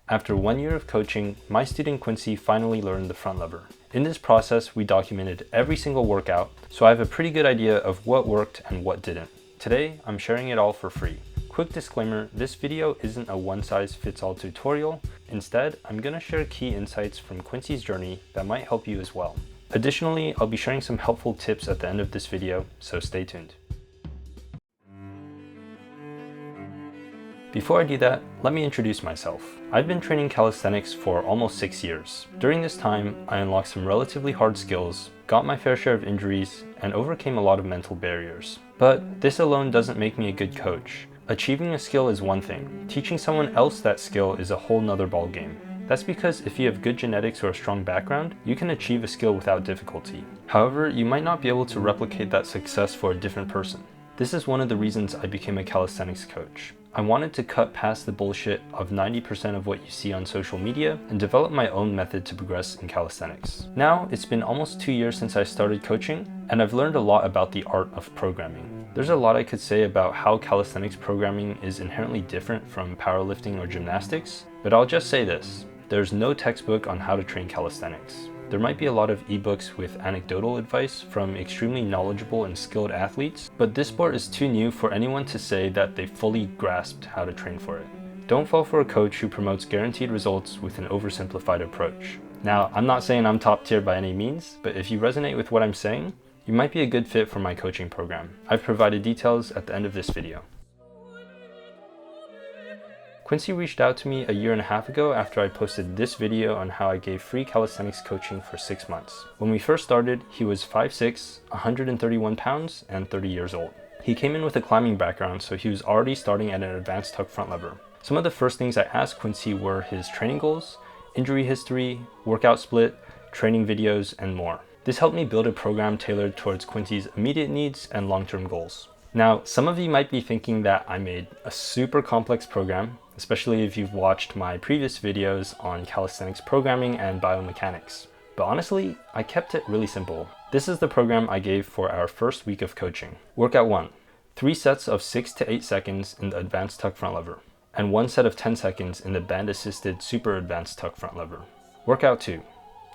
After 1 year of coaching, my student Quincy finally learned the front lever. In this process, we documented every single workout, so I have a pretty good idea of what worked and what didn't. Today, I'm sharing it all for free. Quick disclaimer, this video isn't a one-size-fits-all tutorial. Instead, I'm going to share key insights from Quincy's journey that might help you as well. Additionally, I'll be sharing some helpful tips at the end of this video, so stay tuned. Before I do that, let me introduce myself. I've been training calisthenics for almost 6 years. During this time, I unlocked some relatively hard skills, got my fair share of injuries, and overcame a lot of mental barriers. But this alone doesn't make me a good coach. Achieving a skill is one thing. Teaching someone else that skill is a whole nother ballgame. That's because if you have good genetics or a strong background, you can achieve a skill without difficulty. However, you might not be able to replicate that success for a different person. This is one of the reasons I became a calisthenics coach. I wanted to cut past the bullshit of 90% of what you see on social media and develop my own method to progress in calisthenics. Now, it's been almost 2 years since I started coaching, and I've learned a lot about the art of programming. There's a lot I could say about how calisthenics programming is inherently different from powerlifting or gymnastics, but I'll just say this: there's no textbook on how to train calisthenics. There might be a lot of ebooks with anecdotal advice from extremely knowledgeable and skilled athletes, but this sport is too new for anyone to say that they fully grasped how to train for it. Don't fall for a coach who promotes guaranteed results with an oversimplified approach. Now, I'm not saying I'm top tier by any means, but if you resonate with what I'm saying, you might be a good fit for my coaching program. I've provided details at the end of this video. Quincy reached out to me a year and a half ago after I posted this video on how I gave free calisthenics coaching for 6 months. When we first started, he was 5'6", 131 pounds, and 30 years old. He came in with a climbing background, so he was already starting at an advanced tuck front lever. Some of the first things I asked Quincy were his training goals, injury history, workout split, training videos, and more. This helped me build a program tailored towards Quincy's immediate needs and long-term goals. Now, some of you might be thinking that I made a super complex program, especially if you've watched my previous videos on calisthenics programming and biomechanics. But honestly, I kept it really simple. This is the program I gave for our first week of coaching. Workout 1, 3 sets of 6 to 8 seconds in the advanced tuck front lever, and 1 set of 10 seconds in the band-assisted super advanced tuck front lever. Workout 2,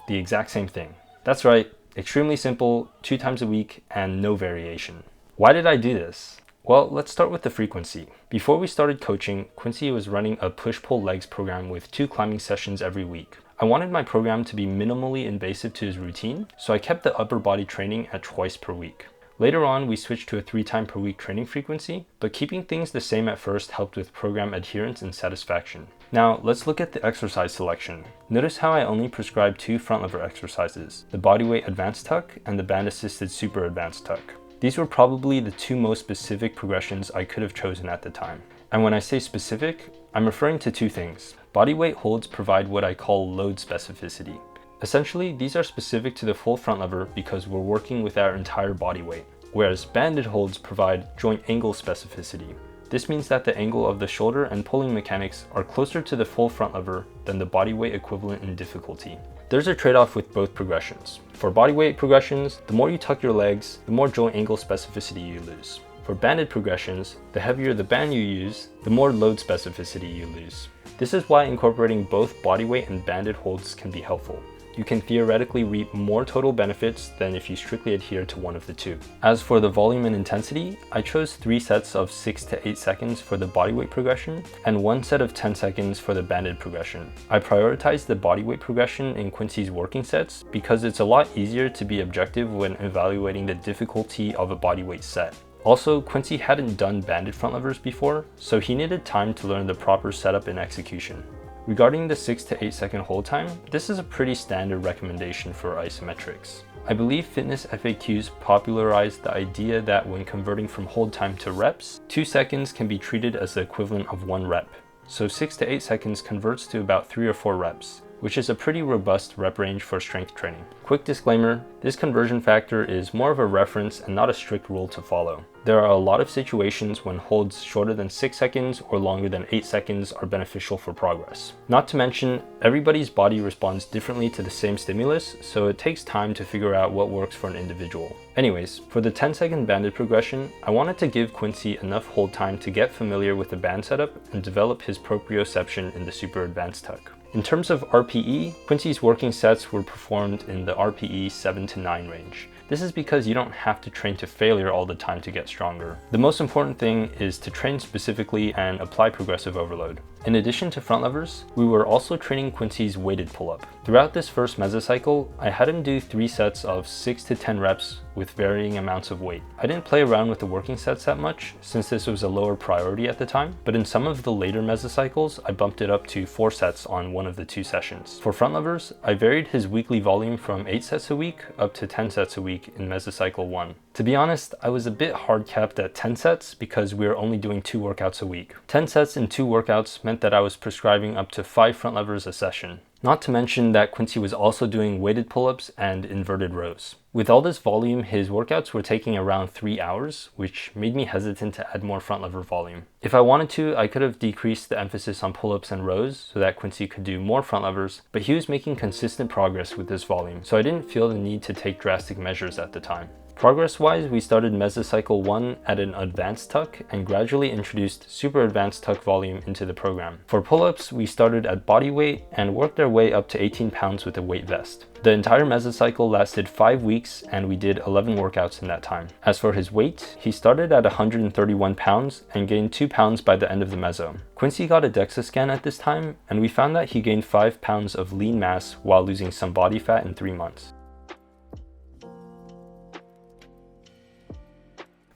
the exact same thing. That's right, extremely simple, 2 times a week, and no variation. Why did I do this? Well, let's start with the frequency. Before we started coaching, Quincy was running a push-pull legs program with 2 climbing sessions every week. I wanted my program to be minimally invasive to his routine, so I kept the upper body training at twice per week. Later on, we switched to a 3 times per week training frequency, but keeping things the same at first helped with program adherence and satisfaction. Now, let's look at the exercise selection. Notice how I only prescribed 2 front lever exercises, the bodyweight advanced tuck and the band-assisted super advanced tuck. These were probably the 2 most specific progressions I could have chosen at the time. And when I say specific, I'm referring to 2 things. Bodyweight holds provide what I call load specificity. Essentially, these are specific to the full front lever because we're working with our entire body weight, whereas banded holds provide joint angle specificity. This means that the angle of the shoulder and pulling mechanics are closer to the full front lever than the bodyweight equivalent in difficulty. There's a trade-off with both progressions. For bodyweight progressions, the more you tuck your legs, the more joint angle specificity you lose. For banded progressions, the heavier the band you use, the more load specificity you lose. This is why incorporating both bodyweight and banded holds can be helpful. You can theoretically reap more total benefits than if you strictly adhere to one of the 2. As for the volume and intensity, I chose 3 sets of 6 to 8 seconds for the bodyweight progression and 1 set of 10 seconds for the banded progression. I prioritized the bodyweight progression in Quincy's working sets because it's a lot easier to be objective when evaluating the difficulty of a bodyweight set. Also, Quincy hadn't done banded front levers before, so he needed time to learn the proper setup and execution. Regarding the 6 to 8 second hold time, this is a pretty standard recommendation for isometrics. I believe fitness FAQs popularized the idea that when converting from hold time to reps, 2 seconds can be treated as the equivalent of 1 rep. So 6 to 8 seconds converts to about 3 or 4 reps, which is a pretty robust rep range for strength training. Quick disclaimer, this conversion factor is more of a reference and not a strict rule to follow. There are a lot of situations when holds shorter than 6 seconds or longer than 8 seconds are beneficial for progress. Not to mention, everybody's body responds differently to the same stimulus, so it takes time to figure out what works for an individual. Anyways, for the 10-second banded progression, I wanted to give Quincy enough hold time to get familiar with the band setup and develop his proprioception in the super advanced tuck. In terms of RPE, Quincy's working sets were performed in the RPE 7 to 9 range. This is because you don't have to train to failure all the time to get stronger. The most important thing is to train specifically and apply progressive overload. In addition to front levers, we were also training Quincy's weighted pull-up. Throughout this first mesocycle, I had him do 3 sets of 6 to 10 reps with varying amounts of weight. I didn't play around with the working sets that much since this was a lower priority at the time, but in some of the later mesocycles, I bumped it up to 4 sets on one of the 2 sessions. For front levers, I varied his weekly volume from 8 sets a week up to 10 sets a week in mesocycle 1. To be honest, I was a bit hard capped at 10 sets because we were only doing 2 workouts a week. 10 sets in 2 workouts meant that I was prescribing up to 5 front levers a session. Not to mention that Quincy was also doing weighted pull-ups and inverted rows. With all this volume, his workouts were taking around 3 hours, which made me hesitant to add more front lever volume. If I wanted to, I could have decreased the emphasis on pull-ups and rows so that Quincy could do more front levers, but he was making consistent progress with this volume, so I didn't feel the need to take drastic measures at the time. Progress-wise, we started mesocycle 1 at an advanced tuck and gradually introduced super advanced tuck volume into the program. For pull-ups, we started at body weight and worked our way up to 18 pounds with a weight vest. The entire mesocycle lasted 5 weeks and we did 11 workouts in that time. As for his weight, he started at 131 pounds and gained 2 pounds by the end of the meso. Quincy got a DEXA scan at this time and we found that he gained 5 pounds of lean mass while losing some body fat in 3 months.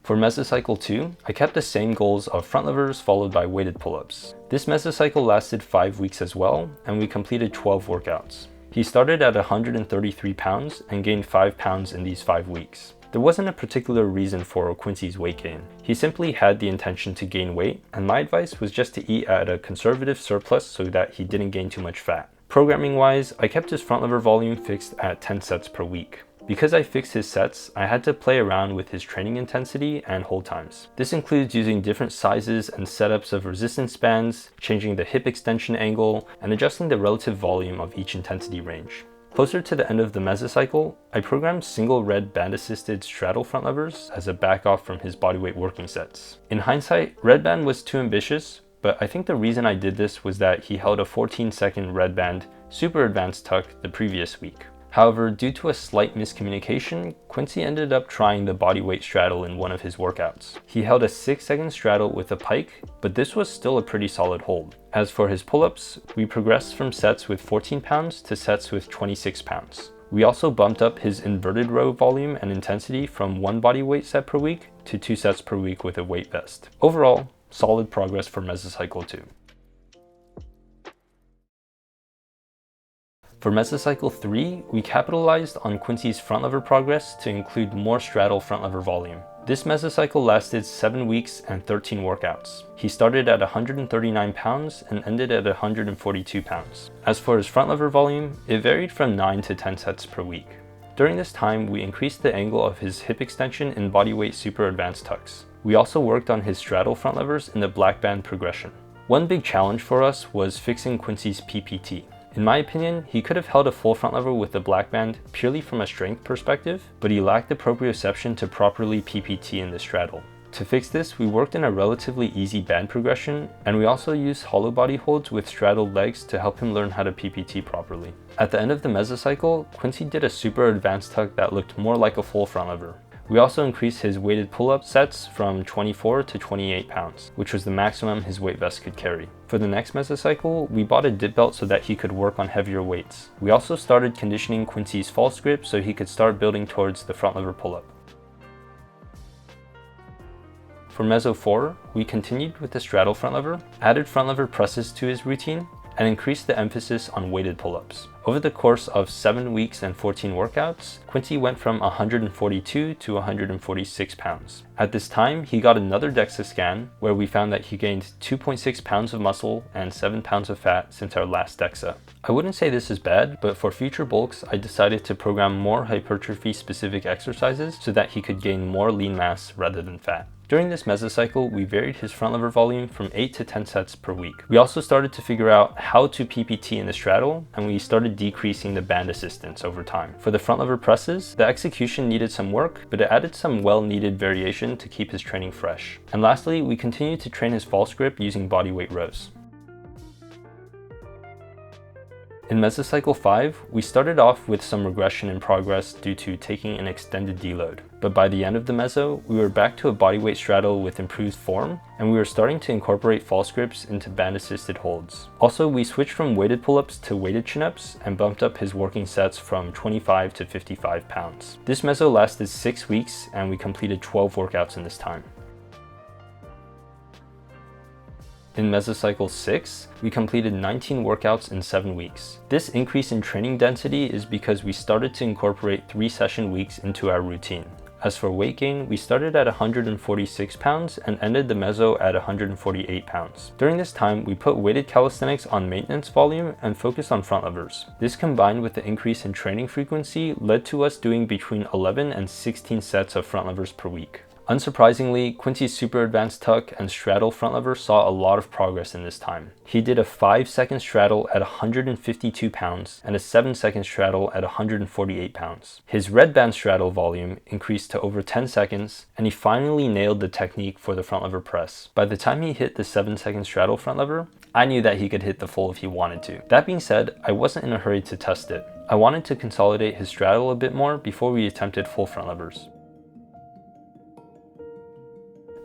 For mesocycle 2, I kept the same goals of front levers followed by weighted pull-ups. This mesocycle lasted 5 weeks as well, and we completed 12 workouts. He started at 133 pounds and gained 5 pounds in these 5 weeks. There wasn't a particular reason for Quincy's weight gain. He simply had the intention to gain weight, and my advice was just to eat at a conservative surplus so that he didn't gain too much fat. Programming-wise, I kept his front lever volume fixed at 10 sets per week. Because I fixed his sets, I had to play around with his training intensity and hold times. This includes using different sizes and setups of resistance bands, changing the hip extension angle, and adjusting the relative volume of each intensity range. Closer to the end of the mesocycle, I programmed single red band-assisted straddle front levers as a back-off from his bodyweight working sets. In hindsight, red band was too ambitious, but I think the reason I did this was that he held a 14-second red band super advanced tuck the previous week. However, due to a slight miscommunication, Quincy ended up trying the bodyweight straddle in one of his workouts. He held a 6-second straddle with a pike, but this was still a pretty solid hold. As for his pull-ups, we progressed from sets with 14 pounds to sets with 26 pounds. We also bumped up his inverted row volume and intensity from 1 bodyweight set per week to 2 sets per week with a weight vest. Overall, solid progress for mesocycle 2. For mesocycle 3, we capitalized on Quincy's front lever progress to include more straddle front lever volume. This mesocycle lasted 7 weeks and 13 workouts. He started at 139 pounds and ended at 142 pounds. As for his front lever volume, it varied from 9 to 10 sets per week. During this time, we increased the angle of his hip extension in bodyweight super advanced tucks. We also worked on his straddle front levers in the black band progression. One big challenge for us was fixing Quincy's PPT. In my opinion, he could have held a full front lever with the black band purely from a strength perspective, but he lacked the proprioception to properly PPT in the straddle. To fix this, we worked in a relatively easy band progression, and we also used hollow body holds with straddled legs to help him learn how to PPT properly. At the end of the mesocycle, Quincy did a super advanced tuck that looked more like a full front lever. We also increased his weighted pull-up sets from 24 to 28 pounds, which was the maximum his weight vest could carry. For the next mesocycle, we bought a dip belt so that he could work on heavier weights. We also started conditioning Quincy's false grip so he could start building towards the front lever pull-up. For meso 4, we continued with the straddle front lever, added front lever presses to his routine, and increased the emphasis on weighted pull-ups. Over the course of 7 weeks and 14 workouts, Quincy went from 142 to 146 pounds. At this time, he got another DEXA scan where we found that he gained 2.6 pounds of muscle and 7 pounds of fat since our last DEXA. I wouldn't say this is bad, but for future bulks, I decided to program more hypertrophy-specific exercises so that he could gain more lean mass rather than fat. During this mesocycle, we varied his front lever volume from 8 to 10 sets per week. We also started to figure out how to PPT in the straddle, and we started decreasing the band assistance over time. For the front lever presses, the execution needed some work, but it added some well-needed variation to keep his training fresh. And lastly, we continued to train his false grip using bodyweight rows. In mesocycle 5, we started off with some regression in progress due to taking an extended deload. But by the end of the meso, we were back to a bodyweight straddle with improved form, and we were starting to incorporate false grips into band-assisted holds. Also, we switched from weighted pull-ups to weighted chin-ups and bumped up his working sets from 25 to 55 pounds. This meso lasted 6 weeks, and we completed 12 workouts in this time. In mesocycle 6, we completed 19 workouts in 7 weeks. This increase in training density is because we started to incorporate 3-session weeks into our routine. As for weight gain, we started at 146 pounds and ended the meso at 148 pounds. During this time, we put weighted calisthenics on maintenance volume and focused on front levers. This combined with the increase in training frequency led to us doing between 11 and 16 sets of front levers per week. Unsurprisingly, Quincy's super advanced tuck and straddle front lever saw a lot of progress in this time. He did a 5-second straddle at 152 pounds and a 7-second straddle at 148 pounds. His red band straddle volume increased to over 10 seconds, and he finally nailed the technique for the front lever press. By the time he hit the 7-second straddle front lever, I knew that he could hit the full if he wanted to. That being said, I wasn't in a hurry to test it. I wanted to consolidate his straddle a bit more before we attempted full front levers.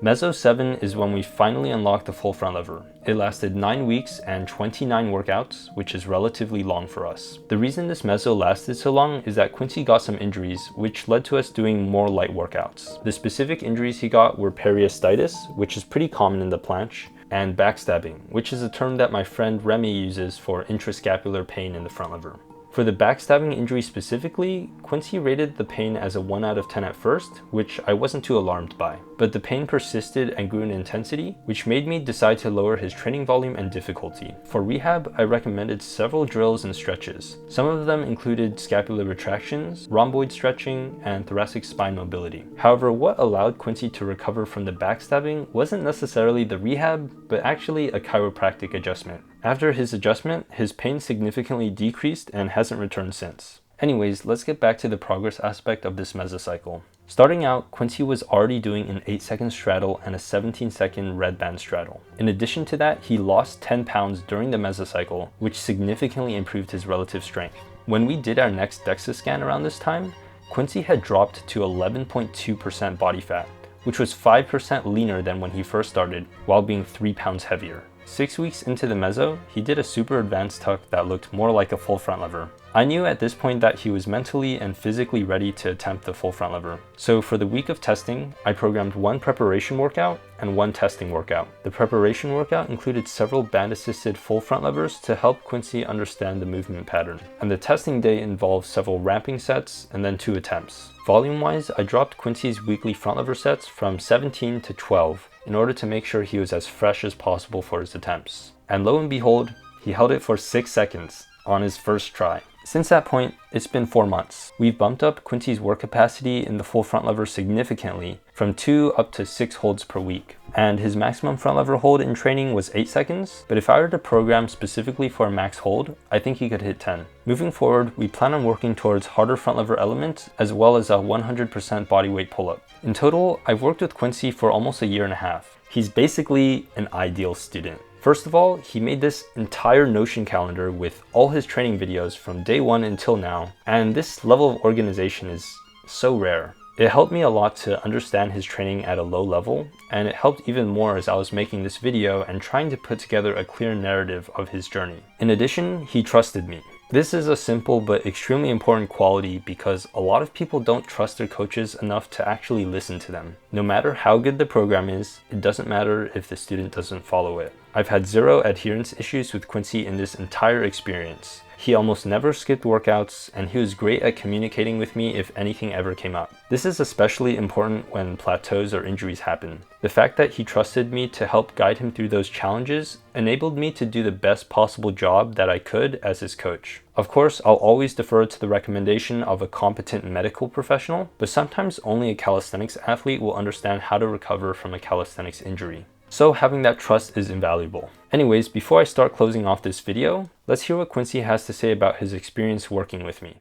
Meso 7 is when we finally unlocked the full front lever. It lasted 9 weeks and 29 workouts, which is relatively long for us. The reason this meso lasted so long is that Quincy got some injuries, which led to us doing more light workouts. The specific injuries he got were periostitis, which is pretty common in the planche, and backstabbing, which is a term that my friend Remy uses for intrascapular pain in the front lever. For the backstabbing injury specifically, Quincy rated the pain as a 1 out of 10 at first, which I wasn't too alarmed by. But the pain persisted and grew in intensity, which made me decide to lower his training volume and difficulty. For rehab, I recommended several drills and stretches. Some of them included scapular retractions, rhomboid stretching, and thoracic spine mobility. However, what allowed Quincy to recover from the backstabbing wasn't necessarily the rehab, but actually a chiropractic adjustment. After his adjustment, his pain significantly decreased and hasn't returned since. Anyways, let's get back to the progress aspect of this mesocycle. Starting out, Quincy was already doing an 8-second straddle and a 17-second red band straddle. In addition to that, he lost 10 pounds during the mesocycle, which significantly improved his relative strength. When we did our next DEXA scan around this time, Quincy had dropped to 11.2% body fat, which was 5% leaner than when he first started, while being 3 pounds heavier. 6 weeks into the meso, he did a super advanced tuck that looked more like a full front lever. I knew at this point that he was mentally and physically ready to attempt the full front lever. So for the week of testing, I programmed 1 preparation workout and 1 testing workout. The preparation workout included several band-assisted full front levers to help Quincy understand the movement pattern. And the testing day involved several ramping sets and then 2 attempts. Volume-wise, I dropped Quincy's weekly front lever sets from 17 to 12 in order to make sure he was as fresh as possible for his attempts. And lo and behold, he held it for 6 seconds on his first try. Since that point, it's been 4 months. We've bumped up Quincy's work capacity in the full front lever significantly, from 2 up to 6 holds per week. And his maximum front lever hold in training was 8 seconds, but if I were to program specifically for a max hold, I think he could hit 10. Moving forward, we plan on working towards harder front lever elements, as well as a 100% bodyweight pull-up. In total, I've worked with Quincy for almost a year and a half. He's basically an ideal student. First of all, he made this entire Notion calendar with all his training videos from day 1 until now, and this level of organization is so rare. It helped me a lot to understand his training at a low level, and it helped even more as I was making this video and trying to put together a clear narrative of his journey. In addition, he trusted me. This is a simple but extremely important quality because a lot of people don't trust their coaches enough to actually listen to them. No matter how good the program is, it doesn't matter if the student doesn't follow it. I've had zero adherence issues with Quincy in this entire experience. He almost never skipped workouts, and he was great at communicating with me if anything ever came up. This is especially important when plateaus or injuries happen. The fact that he trusted me to help guide him through those challenges enabled me to do the best possible job that I could as his coach. Of course, I'll always defer to the recommendation of a competent medical professional, but sometimes only a calisthenics athlete will understand how to recover from a calisthenics injury. So having that trust is invaluable. Anyways, before I start closing off this video, let's hear what Quincy has to say about his experience working with me.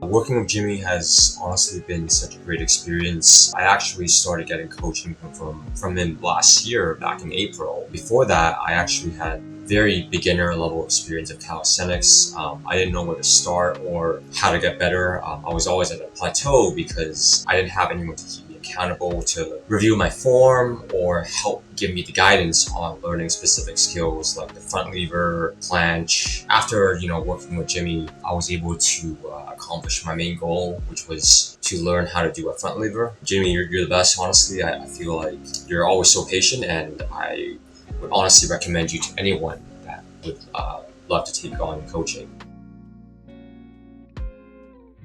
Working with Jimmy has honestly been such a great experience. I actually started getting coaching from him last year, back in April. Before that, I actually had very beginner level experience of calisthenics. I didn't know where to start or how to get better. I was always at a plateau because I didn't have anyone to keep me accountable to review my form or help give me the guidance on learning specific skills like the front lever, planche. After working with Jimmy, I was able to accomplish my main goal, which was to learn how to do a front lever. Jimmy, you're the best. Honestly, I feel like you're always so patient, and I would honestly recommend you to anyone that would love to take on coaching.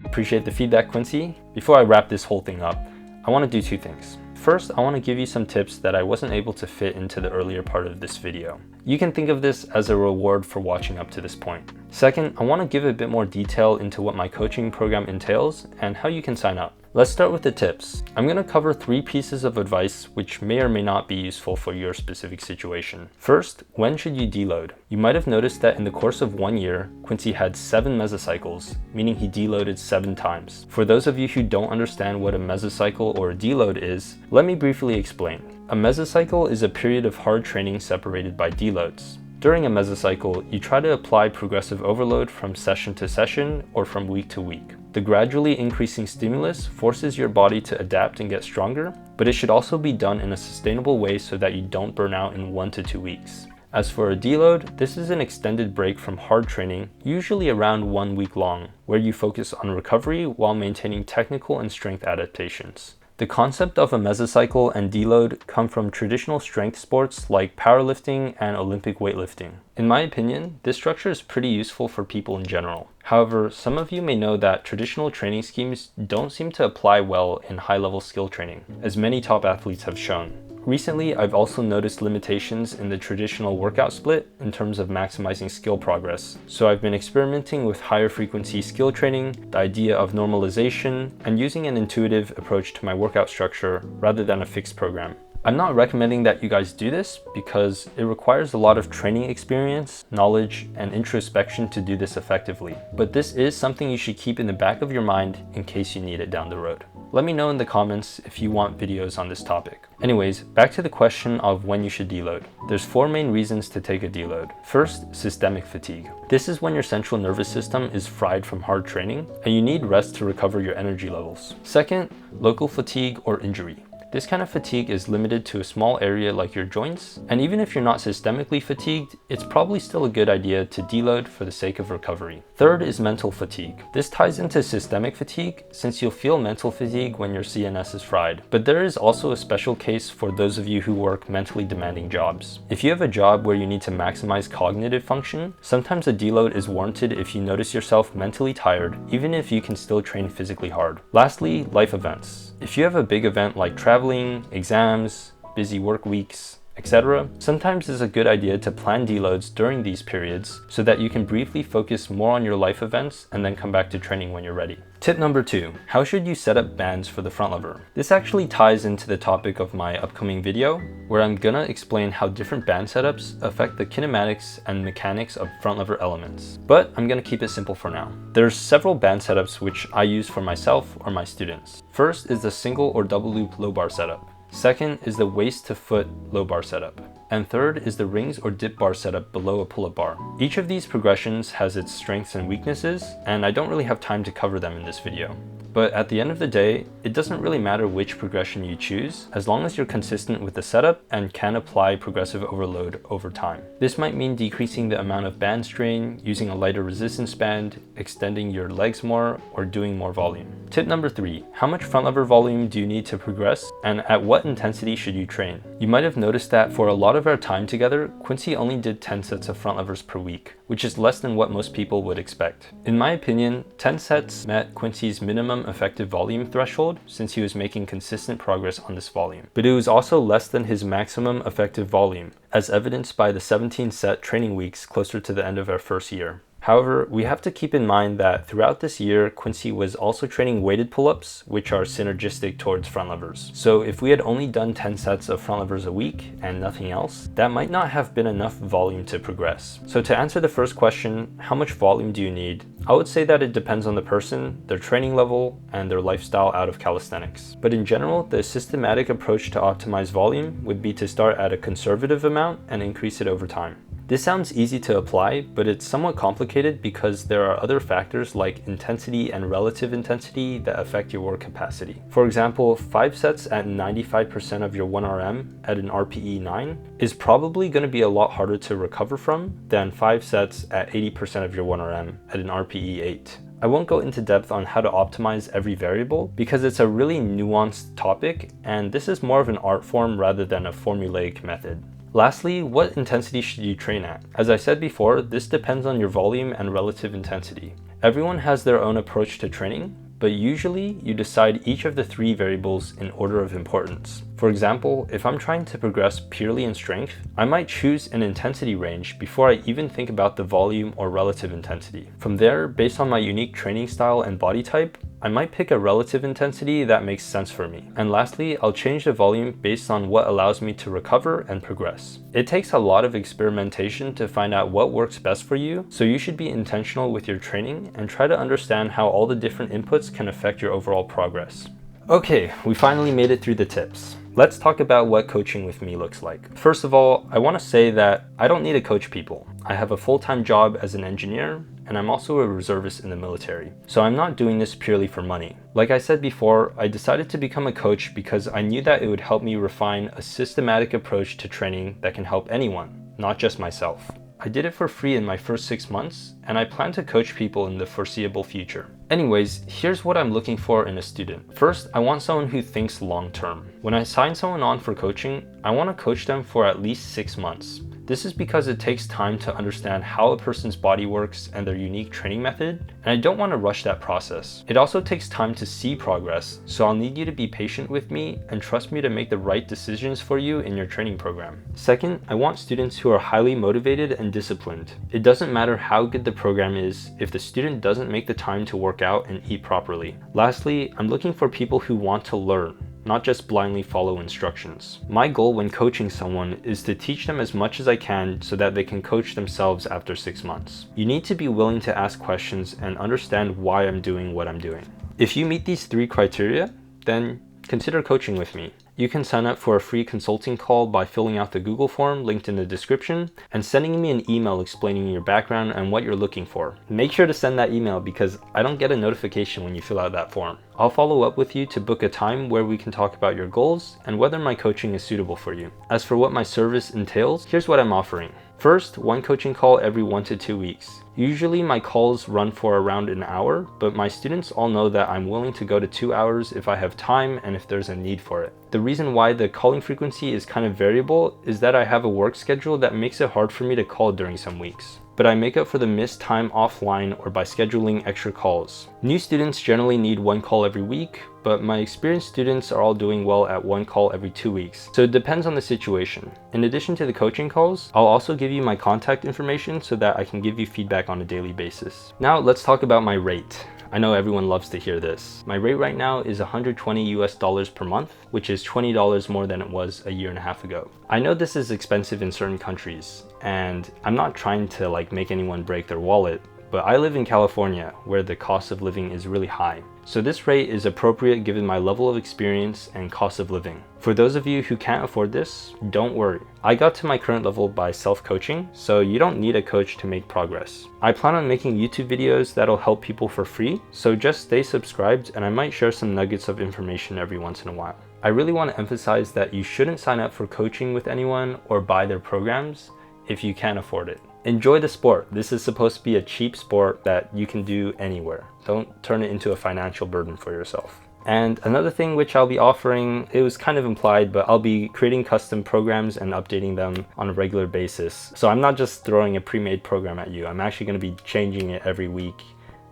Appreciate the feedback, Quincy. Before I wrap this whole thing up, I want to do two things. First, I want to give you some tips that I wasn't able to fit into the earlier part of this video. You can think of this as a reward for watching up to this point. Second, I want to give a bit more detail into what my coaching program entails and how you can sign up. Let's start with the tips. I'm going to cover 3 pieces of advice which may or may not be useful for your specific situation. First, when should you deload? You might have noticed that in the course of 1 year, Quincy had 7 mesocycles, meaning he deloaded 7 times. For those of you who don't understand what a mesocycle or a deload is, let me briefly explain. A mesocycle is a period of hard training separated by deloads. During a mesocycle, you try to apply progressive overload from session to session or from week to week. The gradually increasing stimulus forces your body to adapt and get stronger, but it should also be done in a sustainable way so that you don't burn out in 1 to 2 weeks. As for a deload, this is an extended break from hard training, usually around 1 week long, where you focus on recovery while maintaining technical and strength adaptations. The concept of a mesocycle and deload come from traditional strength sports like powerlifting and Olympic weightlifting. In my opinion, this structure is pretty useful for people in general. However, some of you may know that traditional training schemes don't seem to apply well in high-level skill training, as many top athletes have shown. Recently, I've also noticed limitations in the traditional workout split in terms of maximizing skill progress. So I've been experimenting with higher frequency skill training, the idea of normalization, and using an intuitive approach to my workout structure rather than a fixed program. I'm not recommending that you guys do this because it requires a lot of training experience, knowledge, and introspection to do this effectively. But this is something you should keep in the back of your mind in case you need it down the road. Let me know in the comments if you want videos on this topic. Anyways, back to the question of when you should deload. There's 4 main reasons to take a deload. First, systemic fatigue. This is when your central nervous system is fried from hard training and you need rest to recover your energy levels. Second, local fatigue or injury. This kind of fatigue is limited to a small area like your joints, and even if you're not systemically fatigued, it's probably still a good idea to deload for the sake of recovery. Third is mental fatigue. This ties into systemic fatigue since you'll feel mental fatigue when your CNS is fried, but there is also a special case for those of you who work mentally demanding jobs. If you have a job where you need to maximize cognitive function, sometimes a deload is warranted if you notice yourself mentally tired, even if you can still train physically hard. Lastly, life events. If you have a big event like traveling, exams, busy work weeks, etc., sometimes it's a good idea to plan deloads during these periods so that you can briefly focus more on your life events and then come back to training when you're ready. Tip number 2, how should you set up bands for the front lever? This actually ties into the topic of my upcoming video, where I'm gonna explain how different band setups affect the kinematics and mechanics of front lever elements. But I'm gonna keep it simple for now. There's several band setups which I use for myself or my students. First is the single or double loop low bar setup. Second is the waist to foot low bar setup. And third is the rings or dip bar setup below a pull-up bar. Each of these progressions has its strengths and weaknesses, and I don't really have time to cover them in this video. But at the end of the day, it doesn't really matter which progression you choose, as long as you're consistent with the setup and can apply progressive overload over time. This might mean decreasing the amount of band strain, using a lighter resistance band, extending your legs more, or doing more volume. Tip number 3, how much front lever volume do you need to progress, and at what intensity should you train? You might have noticed that for a lot of our time together, Quincy only did 10 sets of front levers per week, which is less than what most people would expect. In my opinion, 10 sets met Quincy's minimum effective volume threshold since he was making consistent progress on this volume. But it was also less than his maximum effective volume, as evidenced by the 17 set training weeks closer to the end of our first year. However, we have to keep in mind that throughout this year, Quincy was also training weighted pull-ups, which are synergistic towards front levers. So if we had only done 10 sets of front levers a week and nothing else, that might not have been enough volume to progress. So to answer the first question, how much volume do you need? I would say that it depends on the person, their training level, and their lifestyle out of calisthenics. But in general, the systematic approach to optimize volume would be to start at a conservative amount and increase it over time. This sounds easy to apply, but it's somewhat complicated because there are other factors like intensity and relative intensity that affect your work capacity. For example, 5 sets at 95% of your 1RM at an RPE 9 is probably going to be a lot harder to recover from than 5 sets at 80% of your 1RM at an RPE 8. I won't go into depth on how to optimize every variable because it's a really nuanced topic, and this is more of an art form rather than a formulaic method. Lastly, what intensity should you train at? As I said before, this depends on your volume and relative intensity. Everyone has their own approach to training, but usually you decide each of the 3 variables in order of importance. For example, if I'm trying to progress purely in strength, I might choose an intensity range before I even think about the volume or relative intensity. From there, based on my unique training style and body type, I might pick a relative intensity that makes sense for me. And lastly, I'll change the volume based on what allows me to recover and progress. It takes a lot of experimentation to find out what works best for you, so you should be intentional with your training and try to understand how all the different inputs can affect your overall progress. Okay, we finally made it through the tips. Let's talk about what coaching with me looks like. First of all, I want to say that I don't need to coach people. I have a full-time job as an engineer, and I'm also a reservist in the military. So I'm not doing this purely for money. Like I said before, I decided to become a coach because I knew that it would help me refine a systematic approach to training that can help anyone, not just myself. I did it for free in my first 6 months, and I plan to coach people in the foreseeable future. Anyways, here's what I'm looking for in a student. First, I want someone who thinks long term. When I sign someone on for coaching, I want to coach them for at least 6 months. This is because it takes time to understand how a person's body works and their unique training method, and I don't want to rush that process. It also takes time to see progress, so I'll need you to be patient with me and trust me to make the right decisions for you in your training program. Second, I want students who are highly motivated and disciplined. It doesn't matter how good the program is if the student doesn't make the time to work out and eat properly. Lastly, I'm looking for people who want to learn, not just blindly follow instructions. My goal when coaching someone is to teach them as much as I can so that they can coach themselves after 6 months. You need to be willing to ask questions and understand why I'm doing what I'm doing. If you meet these 3 criteria, then consider coaching with me. You can sign up for a free consulting call by filling out the Google form linked in the description and sending me an email explaining your background and what you're looking for. Make sure to send that email because I don't get a notification when you fill out that form. I'll follow up with you to book a time where we can talk about your goals and whether my coaching is suitable for you. As for what my service entails, here's what I'm offering. First, 1 coaching call every 1 to 2 weeks. Usually my calls run for around an hour, but my students all know that I'm willing to go to 2 hours if I have time and if there's a need for it. The reason why the calling frequency is kind of variable is that I have a work schedule that makes it hard for me to call during some weeks. But I make up for the missed time offline or by scheduling extra calls. New students generally need 1 call every week, but my experienced students are all doing well at 1 call every 2 weeks. So it depends on the situation. In addition to the coaching calls, I'll also give you my contact information so that I can give you feedback on a daily basis. Now let's talk about my rate. I know everyone loves to hear this. My rate right now is $120 per month, which is $20 more than it was a year and a half ago. I know this is expensive in certain countries, and I'm not trying to make anyone break their wallet, but I live in California where the cost of living is really high. So this rate is appropriate given my level of experience and cost of living. For those of you who can't afford this, don't worry. I got to my current level by self-coaching, so you don't need a coach to make progress. I plan on making YouTube videos that'll help people for free, so just stay subscribed and I might share some nuggets of information every once in a while. I really want to emphasize that you shouldn't sign up for coaching with anyone or buy their programs if you can't afford it. Enjoy the sport. This is supposed to be a cheap sport that you can do anywhere. Don't turn it into a financial burden for yourself. And another thing which I'll be offering, it was kind of implied, but I'll be creating custom programs and updating them on a regular basis. So I'm not just throwing a pre-made program at you. I'm actually going to be changing it every week,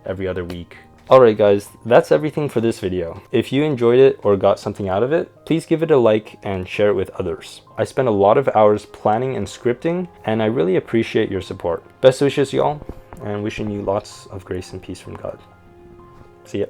every other week. Alright guys, that's everything for this video. If you enjoyed it or got something out of it, please give it a like and share it with others. I spent a lot of hours planning and scripting, and I really appreciate your support. Best wishes y'all, and wishing you lots of grace and peace from God. See ya.